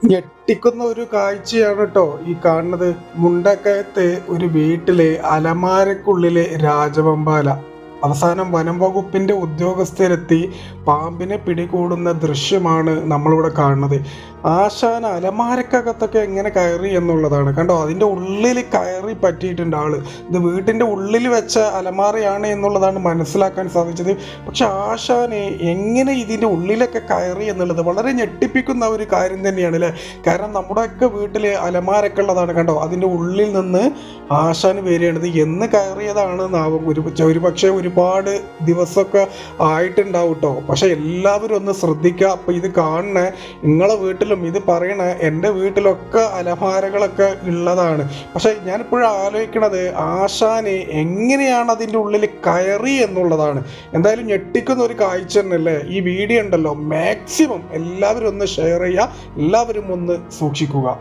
ഞെട്ടിക്കുന്ന ഒരു കാഴ്ചയാണ് കേട്ടോ ഈ കാണുന്നത്. മുണ്ടക്കയത്തെ ഒരു വീട്ടിലെ അലമാരക്കുള്ളിലെ രാജവെമ്പാല. അവസാനം വനം വകുപ്പിന്റെ ഉദ്യോഗസ്ഥരെത്തി പാമ്പിനെ പിടികൂടുന്ന ദൃശ്യമാണ് നമ്മളിവിടെ കാണുന്നത്. ആശാൻ അലമാരക്കകത്തൊക്കെ എങ്ങനെ കയറി എന്നുള്ളതാണ്. കണ്ടോ, അതിൻ്റെ ഉള്ളിൽ കയറി പറ്റിയിട്ടുണ്ട് ആള്. ഇത് വീട്ടിൻ്റെ ഉള്ളിൽ വെച്ച അലമാരയാണ് എന്നുള്ളതാണ് മനസ്സിലാക്കാൻ സാധിച്ചത്. പക്ഷെ ആശാന് എങ്ങനെ ഇതിൻ്റെ ഉള്ളിലൊക്കെ കയറി എന്നുള്ളത് വളരെ ഞെട്ടിപ്പിക്കുന്ന ഒരു കാര്യം തന്നെയാണ് അല്ലേ. കാരണം നമ്മുടെയൊക്കെ വീട്ടിൽ അലമാരൊക്കെ ഉള്ളതാണ്. കണ്ടോ, അതിൻ്റെ ഉള്ളിൽ നിന്ന് ആശാന് വരികയാണിത്. എന്ന് കയറിയതാണെന്നാവും. ഒരു പക്ഷേ ഒരുപാട് ദിവസമൊക്കെ ആയിട്ടുണ്ടാവും കേട്ടോ. പക്ഷെ എല്ലാവരും ഒന്ന് ശ്രദ്ധിക്കുക. അപ്പം ഇത് കാണണ നിങ്ങളെ വീട്ടിലും ഇത് പറയണ എൻ്റെ വീട്ടിലൊക്കെ അലമാരകളൊക്കെ ഉള്ളതാണ്. പക്ഷെ ഞാനിപ്പോഴും ആലോചിക്കണത് ആശാന് എങ്ങനെയാണ് അതിൻ്റെ ഉള്ളിൽ കയറി എന്നുള്ളതാണ്. എന്തായാലും ഞെട്ടിക്കുന്ന ഒരു കാഴ്ച തന്നെയല്ലേ. ഈ വീഡിയോ ഉണ്ടല്ലോ, മാക്സിമം എല്ലാവരും ഒന്ന് ഷെയർ ചെയ്യുക, എല്ലാവരും ഒന്ന് സൂക്ഷിക്കുക.